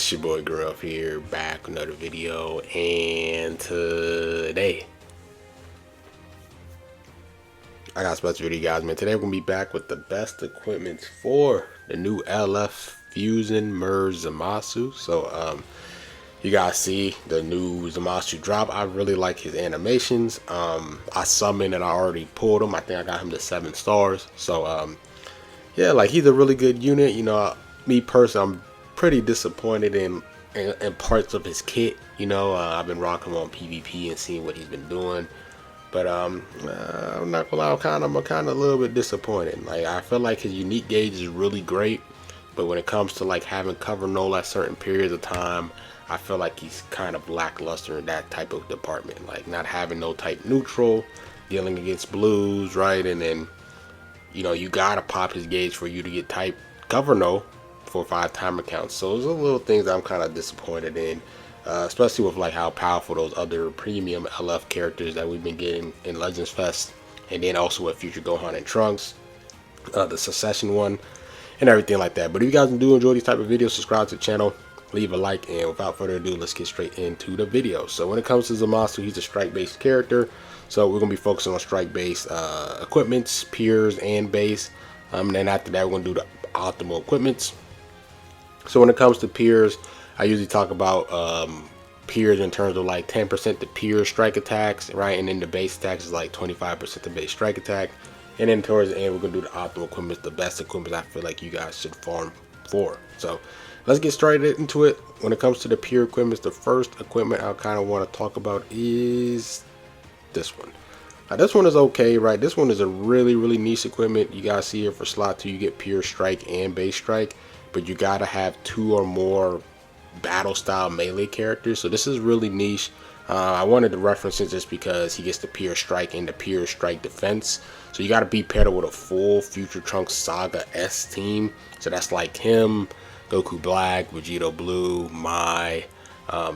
It's your boy Gruff here, back with another video, and today I got a special video, guys, man. Today we're gonna be back with the best equipment for the new LF Fusion Merge ZAMASU. So you guys see the new ZAMASU drop. I really like his animations. I summoned and I already pulled him. I think I got him to 7 stars. So yeah, like, he's a really good unit. You know, me personally, I'm pretty disappointed in parts of his kit. You know, I've been rocking him on PvP and seeing what he's been doing, but I'm not gonna lie, I'm kind of a little bit disappointed. Like, I feel like his unique gauge is really great, but when it comes to like having cover null at certain periods of time, I feel like he's kind of lackluster in that type of department. Like, not having no type neutral, dealing against blues, right? And then, you know, you gotta pop his gauge for you to get type cover no for 5 timer counts. So those are little things that I'm kind of disappointed in, especially with like how powerful those other premium LF characters that we've been getting in Legends Fest, and then also with Future Gohan and Trunks, the Succession one, and everything like that. But if you guys do enjoy these type of videos, subscribe to the channel, leave a like, and without further ado, let's get straight into the video. So when it comes to ZAMASU, he's a strike based character. So we're gonna be focusing on strike based equipments, peers, and base. And then after that, we're gonna do the optimal equipments. So when it comes to peers, I usually talk about peers in terms of like 10% the peer strike attacks, right? And then the base attacks is like 25% the base strike attack. And then towards the end, we're gonna do the optimal equipment, the best equipment I feel like you guys should farm for. So let's get straight into it. When it comes to the peer equipment, the first equipment I kind of want to talk about is this one. Now, this one is okay, right? This one is a really niche equipment. You guys see here for slot 2, you get pure strike and base strike, but you gotta have 2 or more battle style melee characters. So this is really niche. I wanted to reference it just because he gets the pure strike and the pure strike defense. So you gotta be paired with a full Future Trunks Saga S team. So that's like him, Goku Black, Vegeta Blue, Mai,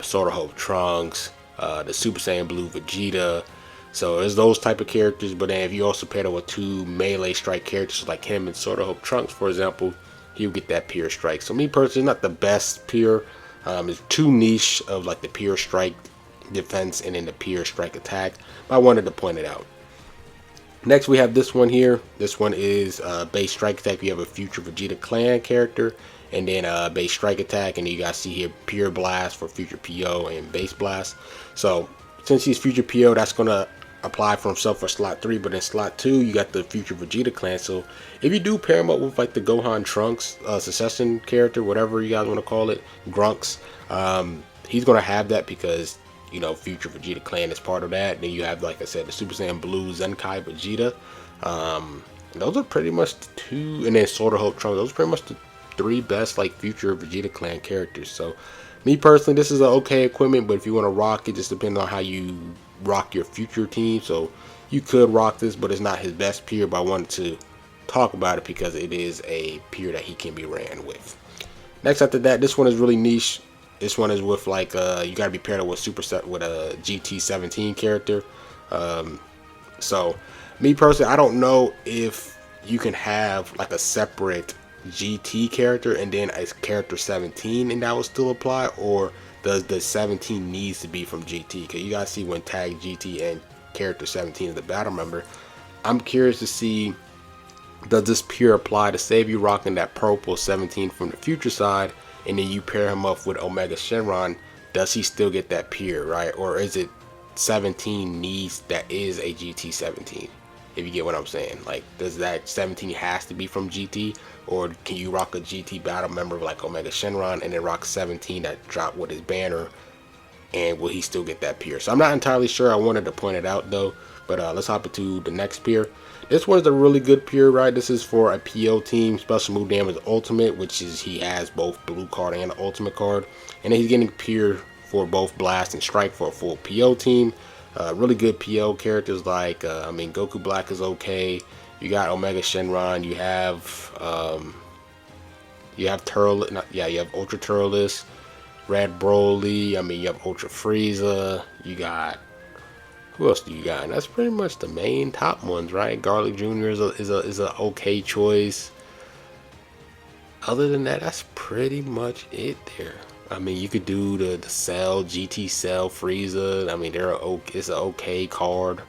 Sort of Hope Trunks, the Super Saiyan Blue Vegeta. So there's those type of characters. But then if you also pair it with 2 melee strike characters like him and Sort of Hope Trunks, for example, he'll get that pure strike. So me personally, not the best pure. It's too niche of like the pure strike defense and then the pure strike attack, but I wanted to point it out. Next we have this one here. This one is base strike attack. You have a Future Vegeta Clan character, and then base strike attack, and you guys see here pure blast for Future PO and base blast. So since he's Future PO, that's gonna apply for himself for slot 3, but in slot 2 you got the Future Vegeta Clan. So if you do pair him up with like the Gohan Trunks Succession character, whatever you guys want to call it, Grunks, he's gonna have that because, you know, Future Vegeta Clan is part of that. Then you have, like I said, the Super Saiyan Blue Zenkai Vegeta. Those are pretty much the 2, and then Sort of Hope Trunks. Those are pretty much the 3 best like Future Vegeta Clan characters. So me personally, this is an okay equipment, but if you want to rock it, just depends on how you rock your future team. So you could rock this, but it's not his best peer. But I wanted to talk about it because it is a peer that he can be ran with. Next after that, this one is really niche. This one is with like you gotta be paired with with a GT17 character. So me personally, I don't know if you can have like a separate GT character and then a character 17 and that will still apply, or does the 17 needs to be from GT? Because you guys see when tag GT and character 17 is the battle member. I'm curious to see, does this peer apply to save you rocking that purple 17 from the future side, and then you pair him up with Omega Shenron, does he still get that peer, right? Or is it 17 needs that is a GT 17? If you get what I'm saying, like, does that 17 has to be from GT, or can you rock a GT battle member like Omega Shenron and then rock 17 that drop with his banner, and will he still get that peer? So I'm not entirely sure. I wanted to point it out though. But let's hop into the next peer. This one's a really good peer, right? This is for a PO team, special move damage ultimate, which is he has both blue card and the ultimate card, and then he's getting peer for both blast and strike for a full PO team. Really good PO characters like I mean, Goku Black is okay. You got Omega Shenron. You have Turles. You have Ultra Turles, Red Broly. I mean, you have Ultra Frieza. You got, who else do you got? And that's pretty much the main top ones, right? Garlic Jr. is a okay choice. Other than that, that's pretty much it there. I mean, you could do the Cell, GT Cell, Frieza. I mean, it's an okay card.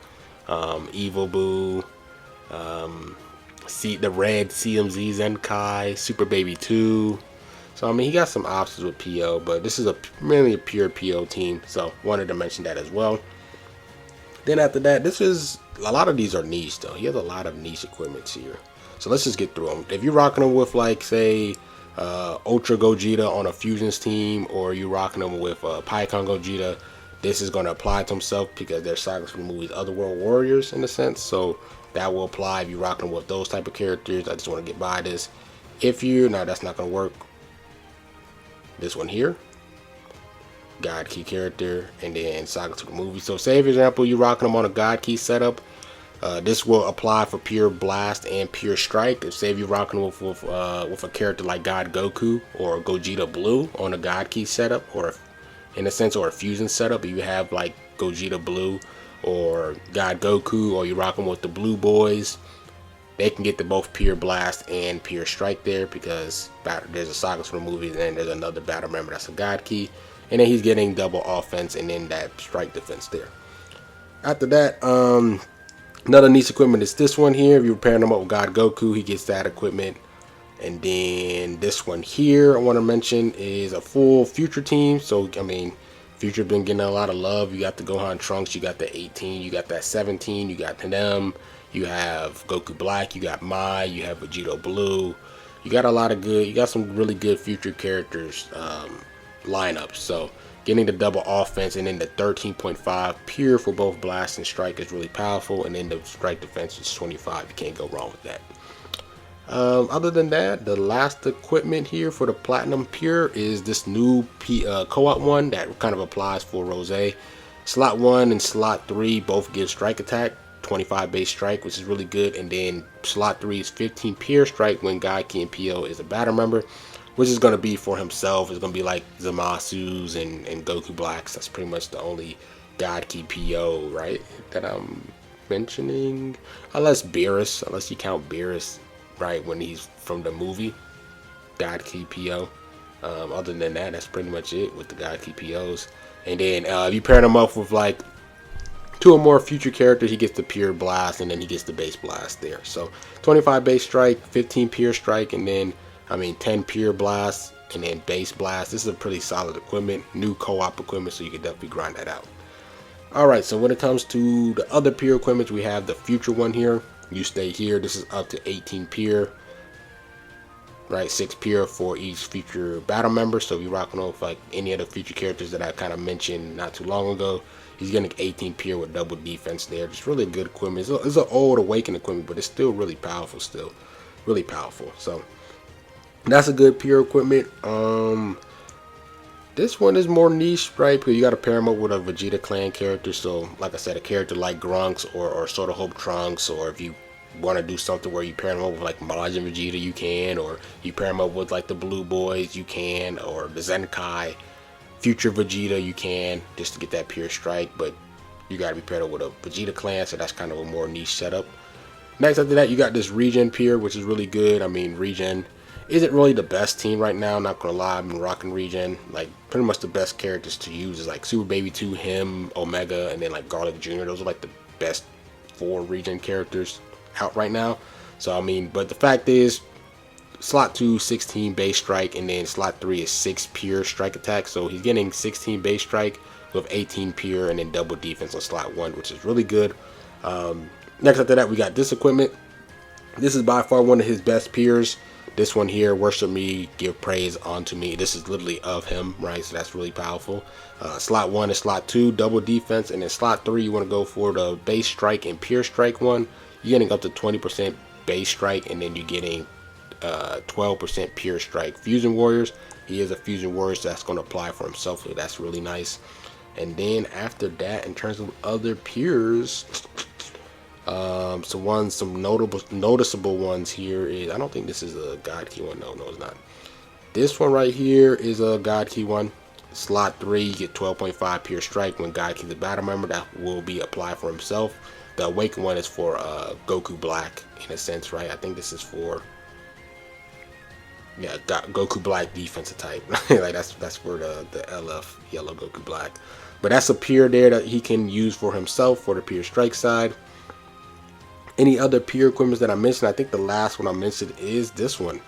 Evil Boo, the red CMZ Zenkai, Super Baby 2. So I mean, he got some options with PO, but this is mainly a pure PO team. So wanted to mention that as well. Then after that, this is a lot of these are niche though. He has a lot of niche equipments here. So let's just get through them. If you're rocking them with like say Ultra Gogeta on a Fusions team, or you rocking them with Pycon Gogeta, this is going to apply to himself because they're sagas from the movies Otherworld Warriors in a sense. So that will apply if you're rocking them with those type of characters. I just want to get by this. If you now that's not going to work. This one here, God Key character, and then saga to the movie. So say for example you rocking them on a God Key setup. This will apply for pure blast and pure strike. If say if you're rocking with a character like God Goku or Gogeta Blue on a God Key setup, or in a sense, or a fusion setup, if you have like Gogeta Blue or God Goku, or you're rocking with the Blue Boys, they can get the both pure blast and pure strike there because there's a sagas from the movies, and then there's another battle member that's a God Key, and then he's getting double offense and then that strike defense there. After that, another niche equipment is this one here. If you're pairing him up with God Goku, he gets that equipment. And then this one here I want to mention is a full Future team. So I mean, Future been getting a lot of love. You got the Gohan Trunks, you got the 18, you got that 17, you got them, you have Goku Black, you got Mai, you have Vegito Blue. You got a lot of good, you got some really good Future characters lineups. So getting the double offense and then the 13.5 pure for both blast and strike is really powerful, and then the strike defense is 25. You can't go wrong with that. Other than that, the last equipment here for the Platinum Pure is this new co-op one that kind of applies for Rose. Slot 1 and Slot 3 both give strike attack, 25 base strike, which is really good, and then Slot 3 is 15 pure strike when God Key and PO is a battle member, which is going to be for himself. It's going to be like ZAMASU's and Goku Blacks. That's pretty much the only God Key PO, right, that I'm mentioning, unless you count Beerus, right, when he's from the movie God Key PO. Other than that, that's pretty much it with the God Key POs. And then if you pair them up with like 2 or more Future characters, he gets the pure blast, and then he gets the base blast there. So 25 base strike, 15 pure strike, and then 10 pure blast, and then base blast. This is a pretty solid equipment, new co-op equipment, so you can definitely grind that out. Alright, so when it comes to the other pure equipment, we have the Future one here. You stay here. This is up to 18 pure, right? 6 pure for each Future battle member. So if you're rocking with like any of the Future characters that I kind of mentioned not too long ago, he's getting 18 pure with double defense there. Just really good equipment. It's an old Awakened equipment, but it's still really powerful. Really powerful. So that's a good pure equipment. This one is more niche, right? Because you got to pair him up with a Vegeta clan character. So, like I said, a character like Grunks or Sort of Hope Trunks, or if you want to do something where you pair him up with like Majin Vegeta, you can, or you pair him up with like the Blue Boys, you can, or the Zenkai Future Vegeta, you can, just to get that pure strike. But you got to be paired up with a Vegeta clan, so that's kind of a more niche setup. Next after that, you got this Regen Pure, which is really good. I mean, Regen isn't really the best team right now, not gonna lie. I've been rocking Regen. Like, pretty much the best characters to use is like Super Baby 2, him, Omega, and then like Garlic Jr. Those are like the best 4 Regen characters out right now. So I mean, but the fact is, slot 2 16 base strike, and then slot 3 is 6 pure strike attack. So he's getting 16 base strike with 18 pure, and then double defense on slot 1, which is really good. Next after that, we got this equipment. This is by far one of his best peers. This one here, worship me, give praise unto me. This is literally of him, right? So that's really powerful. Slot 1 and slot 2, double defense. And then slot 3, you want to go for the base strike and pure strike one. You're getting up to 20% base strike, and then you're getting 12% pure strike. Fusion Warriors, he is a Fusion Warrior, so that's going to apply for himself. So that's really nice. And then after that, in terms of other peers, some noticeable ones here is, I don't think this is a God Key one. No, it's not. This one right here is a God Key one. Slot 3, you get 12.5 pure strike when God Key's a battle member. That will be applied for himself. The Awakened one is for Goku Black, in a sense, right? I think this is for, yeah, got Goku Black defensive type. Like that's for the LF yellow Goku Black. But that's a peer there that he can use for himself for the peer strike side. Any other peer equipment that I mentioned? I think the last one I mentioned is this one,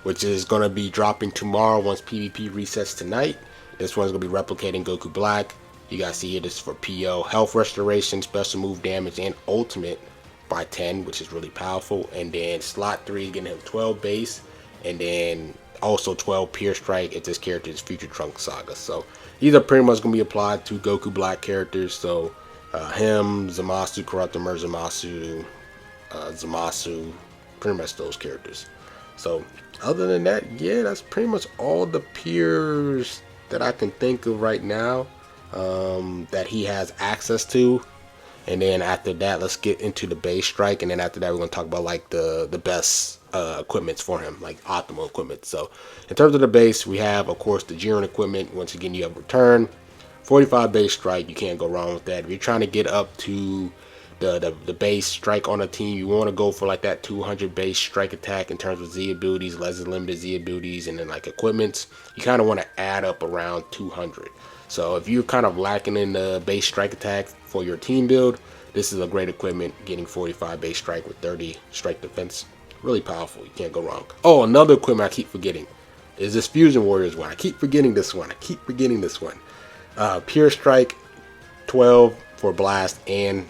which is going to be dropping tomorrow once PvP resets tonight. This one's going to be replicating Goku Black. You guys see here, this is for PO. Health restoration, special move damage, and ultimate by 10, which is really powerful. And then slot 3 is getting him 12 base. And then also 12 Peer Strike if this character is Future Trunks Saga. So these are pretty much going to be applied to Goku Black characters. So him, ZAMASU, Corrupted Merge ZAMASU, ZAMASU, pretty much those characters. So other than that, yeah, that's pretty much all the peers that I can think of right now that he has access to. And then after that, let's get into the base strike. And then after that, we're going to talk about like the best equipments for him, like optimal equipment. So in terms of the base, we have, of course, the Jiren equipment. Once again, you have return, 45 base strike. You can't go wrong with that. If you're trying to get up to the base strike on a team, you want to go for like that 200 base strike attack in terms of Z abilities, lesser limited Z abilities, and then like equipments. You kind of want to add up around 200. So if you're kind of lacking in the base strike attack for your team build, this is a great equipment. Getting 45 base strike with 30 strike defense, really powerful. You can't go wrong. Oh, another equipment I keep forgetting is this Fusion Warriors one. I keep forgetting this one. Pure strike, 12 for blast and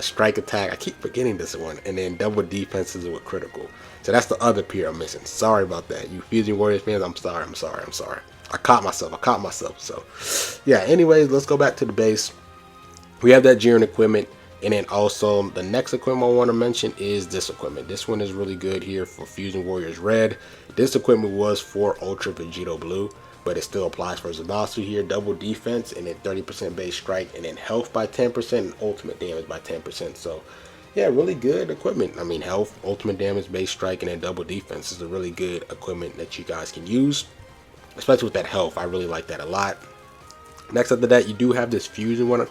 strike attack. I keep forgetting this one. And then double defenses with critical. So that's the other peer I'm missing. Sorry about that, you Fusion Warriors fans. I'm sorry. I caught myself. So yeah, anyways, let's go back to the base. We have that Jiren equipment, and then also the next equipment I want to mention is this equipment. This one is really good here for Fusion Warriors Red. This equipment was for Ultra Vegito Blue, but it still applies for ZAMASU here. Double defense, and then 30% base strike, and then health by 10%, and ultimate damage by 10%. So yeah, really good equipment. I mean, health, ultimate damage, base strike, and then double defense is a really good equipment that you guys can use, especially with that health. I really like that a lot. Next after that, you do have this fusion one.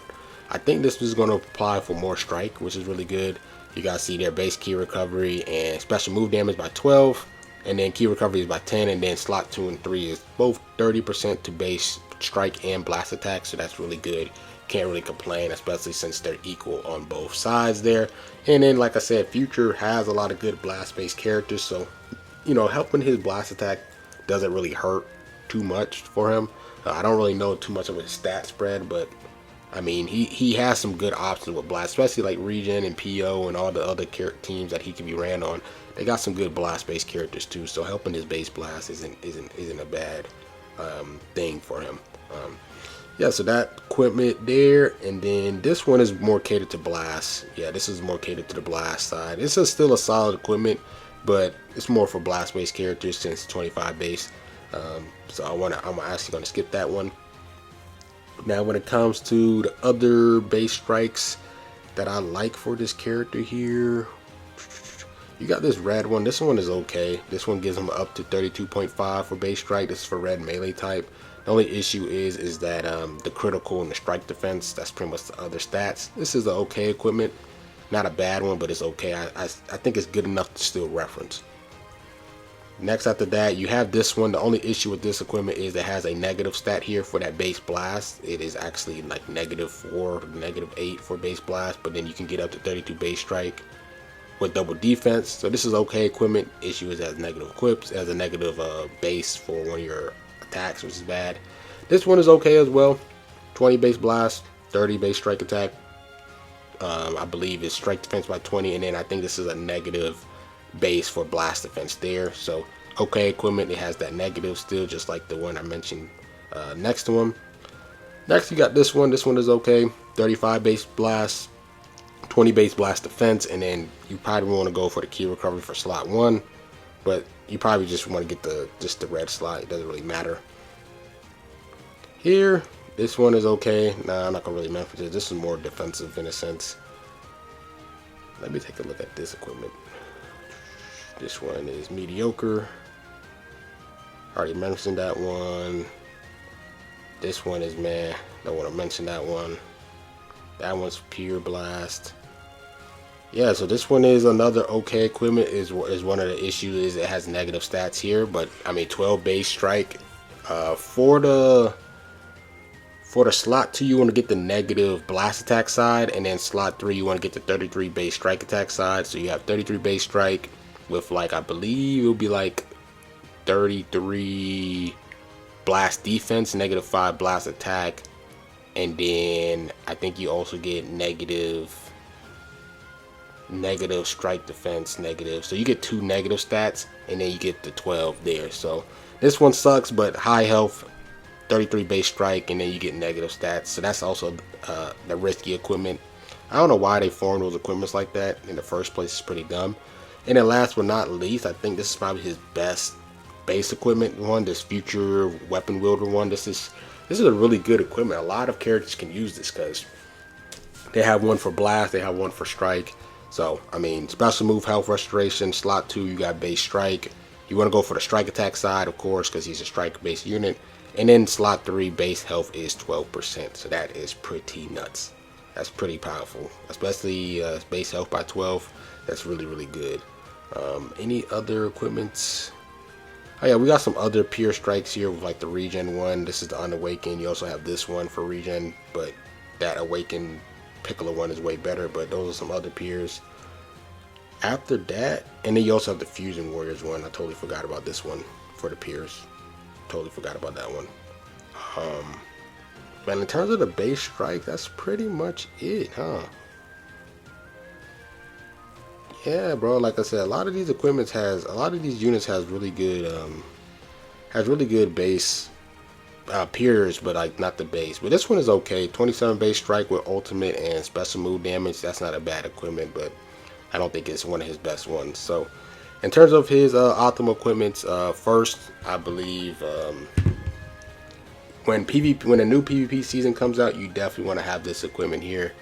I think this is going to apply for more strike, which is really good. You guys see their base key recovery and special move damage by 12, and then key recovery is by 10, and then slot 2 and 3 is both 30% to base strike and blast attack. So that's really good. Can't really complain, especially since they're equal on both sides there. And then, like I said, Future has a lot of good blast based characters, so you know, helping his blast attack doesn't really hurt too much for him. I don't really know too much of his stat spread, but I mean, he has some good options with blast, especially like Regen and PO and all the other teams that he can be ran on. They got some good blast based characters too, so helping his base blast isn't a bad thing for him. Yeah, so that equipment there, and then this one is more catered to blast. Yeah, this is more catered to the blast side. This is still a solid equipment, but it's more for blast based characters since 25 base. So I'm actually going to skip that one. Now when it comes to the other base strikes that I like for this character here, you got this red one. This one is okay. This one gives him up to 32.5 for base strike. This is for red melee type. The only issue is that the critical and the strike defense, that's pretty much the other stats. This is an okay equipment. Not a bad one, but it's okay. I think it's good enough to still reference. Next after that, you have this one. The only issue with this equipment is it has a negative stat here for that base blast. It is actually like -4, -8 for base blast, but then you can get up to 32 base strike with double defense. So this is okay equipment. Issue is it has negative equips, it has a negative base for one of your attacks, which is bad. This one is okay as well. 20 base blast, 30 base strike attack. I believe it's strike defense by 20, and then I think this is a negative base for blast defense there. So okay equipment. It has that negative still, just like the one I mentioned next to him. Next you got this one. This one is okay. 35 base blast, 20 base blast defense, and then you probably want to go for the key recovery for slot 1, but you probably just want to get just the red slot. It doesn't really matter. Here, this one is okay. Nah, I'm not gonna really mention it. This is more defensive in a sense. Let me take a look at this equipment. This one is mediocre. Already mentioned that one. This one is meh. Don't want to mention that one. That one's pure blast. Yeah, so this one is another okay equipment. Is one of the issues is it has negative stats here, but I mean 12 base strike. For the slot 2 you want to get the negative blast attack side, and then slot 3 you want to get the 33 base strike attack side. So you have 33 base strike with, like, I believe it'll be like 33 blast defense, -5 blast attack, and then I think you also get negative strike defense negative, so you get 2 negative stats, and then you get the 12 there. So this one sucks, but high health, 33 base strike, and then you get negative stats. So that's also the risky equipment. I don't know why they formed those equipments like that in the first place. It's pretty dumb. And then last but not least, I think this is probably his best base equipment one, this future weapon wielder one. This is a really good equipment. A lot of characters can use this because they have one for blast, they have one for strike. So, I mean, special move, health restoration. Slot 2, you got base strike. You want to go for the strike attack side, of course, because he's a strike based unit. And then slot 3, base health is 12%. So that is pretty nuts. That's pretty powerful, especially base health by 12. That's really, really good. Any other equipments? Oh yeah, we got some other pure strikes here with like the regen one. This is the unawakened. You also have this one for regen, but that awakened Piccolo one is way better. But those are some other peers. After that, and then you also have the Fusion Warriors one. I totally forgot about this one for the peers. Totally forgot about that one. But in terms of the base strike, that's pretty much it, huh? Yeah, bro. Like I said, a lot of these units has really good base peers, but like not the base. But this one is okay. 27 base strike with ultimate and special move damage. That's not a bad equipment, but I don't think it's one of his best ones. So, in terms of his optimal equipments, first, I believe when a new PvP season comes out, you definitely want to have this equipment here.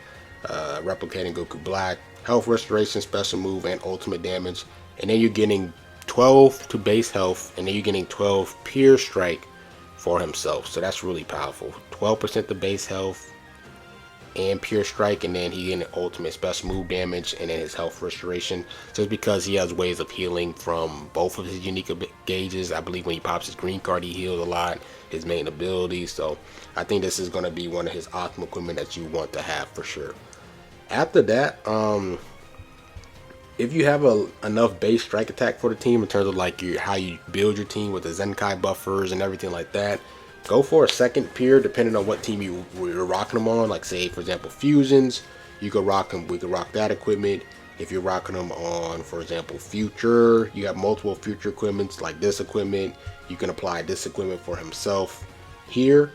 Replicating Goku Black, health restoration, special move, and ultimate damage. And then you're getting 12 to base health, and then you're getting 12 pure strike for himself. So that's really powerful. 12% to base health and pure strike, and then he getting ultimate special move damage, and then his health restoration, just because he has ways of healing from both of his unique gauges. I believe when he pops his green card, he heals a lot, his main ability. So I think this is going to be one of his optimal equipment that you want to have for sure. After that, if you have enough base strike attack for the team in terms of like how you build your team with the Zenkai buffers and everything like that, go for a second peer depending on what team you're rocking them on. Like, say for example fusions, you could rock them. We could rock that equipment. If you're rocking them on, for example, future, you have multiple future equipments like this equipment. You can apply this equipment for himself here.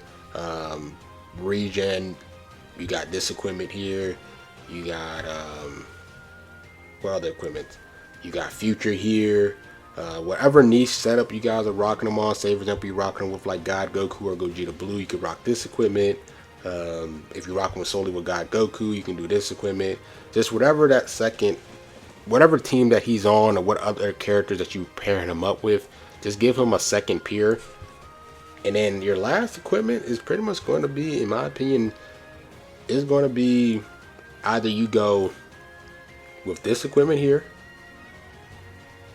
Regen, you got this equipment here. You got what other equipment? You got future here. Whatever niche setup you guys are rocking them on. Say for example you're rocking them with like God Goku or Gogeta Blue, you could rock this equipment. If you're rocking with solely with God Goku, you can do this equipment. Just whatever team that he's on, or what other characters that you pairing him up with, just give him a second peer. And then your last equipment is pretty much going to be, in my opinion, is going to be either you go with this equipment here,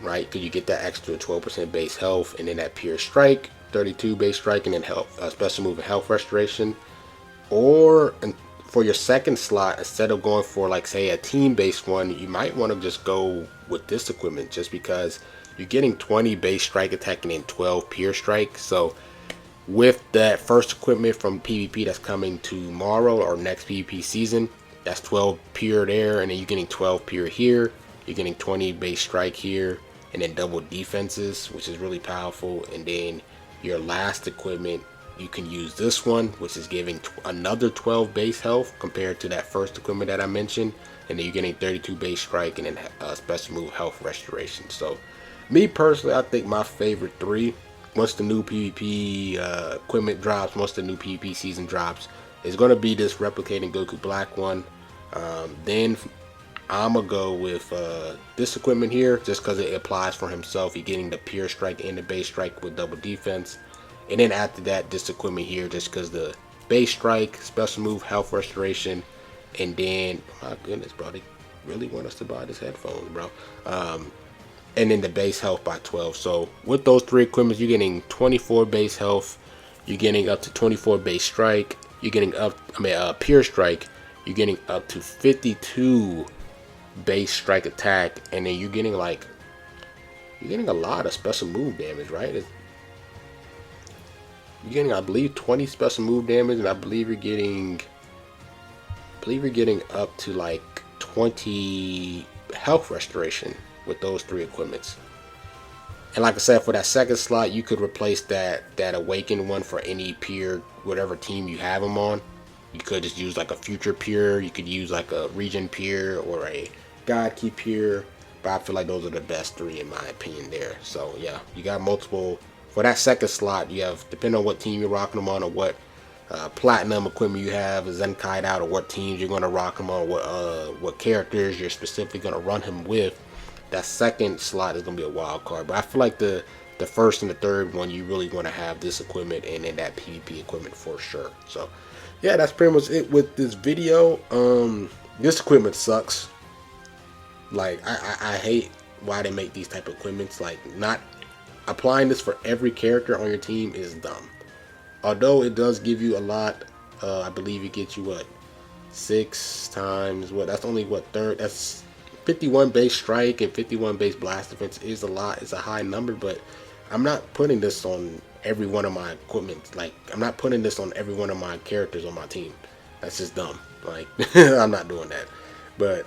right? Because you get that extra 12% base health, and then that pure strike, 32 base strike, and then health, special move and health restoration. Or for your second slot, instead of going for like say a team based one, you might want to just go with this equipment, just because you're getting 20 base strike attack and then 12 pure strike. So with that first equipment from PvP that's coming tomorrow or next PvP season, that's 12 pure there, and then you're getting 12 pure here. You're getting 20 base strike here, and then double defenses, which is really powerful. And then your last equipment, you can use this one, which is giving another 12 base health compared to that first equipment that I mentioned. And then you're getting 32 base strike and then special move health restoration. So me personally, I think my favorite three, once the new PvP equipment drops, once the new PvP season drops, is going to be this replicating Goku Black one. Then I'm going to go with this equipment here, just because it applies for himself. He's getting the pure strike and the base strike with double defense. And then after that, this equipment here, just because the base strike, special move, health restoration. And then, my goodness, bro, really want us to buy this headphones, bro. And then the base health by 12. So with those 3 equipments, you're getting 24 base health. You're getting up to 24 base strike. You're getting up, pure strike. You're getting up to 52 base strike attack, and then you're getting a lot of special move damage, right? You're getting, I believe, 20 special move damage, and I believe you're getting up to like 20 health restoration with those 3 equipments. And like I said, for that second slot, you could replace that awakened one for any peer, whatever team you have them on. You could just use like a future peer. You could use like a region peer or a god key peer. But I feel like those are the best 3 in my opinion there. So yeah, you got multiple. For that second slot, you have, depending on what team you're rocking them on, or what platinum equipment you have Zenkai'd out, or what teams you're going to rock him on, what characters you're specifically going to run him with. That second slot is going to be a wild card. But I feel like the first and the third one, you really want to have this equipment and then that PvP equipment for sure. So yeah, that's pretty much it with this video. This equipment sucks. Like I hate why they make these type of equipments. Like, not applying this for every character on your team is dumb. Although it does give you a lot, I believe it gets you what, 6 times what? That's only what, third? That's 51 base strike and 51 base blast defense is a lot. It's a high number, but I'm not putting this on every one of my equipment. Like, I'm not putting this on every one of my characters on my team. That's just dumb. Like, I'm not doing that. But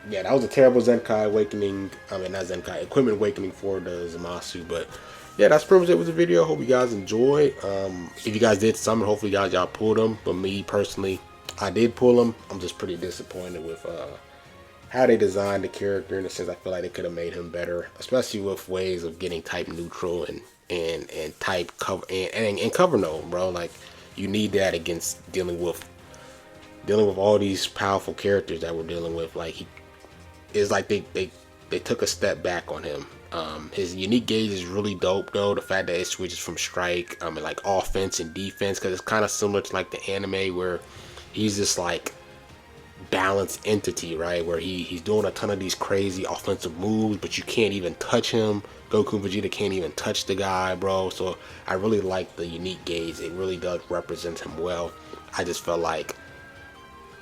yeah, that was a terrible Zenkai awakening. I mean, not Zenkai, equipment awakening for the ZAMASU. But yeah, that's pretty much it with the video. Hope you guys enjoy. If you guys did summon, hopefully y'all pulled them. But me personally, I did pull them. I'm just pretty disappointed with how they designed the character, in a sense. I feel like they could have made him better, especially with ways of getting type neutral and type cover and cover no, bro. Like, you need that against dealing with all these powerful characters that we're dealing with. Like, it's like they took a step back on him. His unique gauge is really dope though. The fact that it switches from strike, like offense and defense, because it's kind of similar to like the anime where he's this like balanced entity, right? Where he's doing a ton of these crazy offensive moves, but you can't even touch him. Goku and Vegeta can't even touch the guy, bro. So I really like the unique gauge. It really does represent him well. I just felt like,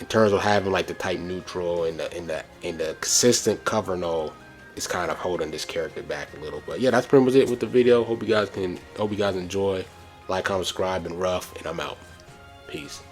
in terms of having like the type neutral and the consistent cover no, is kind of holding this character back a little. But yeah, that's pretty much it with the video. Hope you guys enjoy. Like, comment, subscribe, and rough, and I'm out. Peace.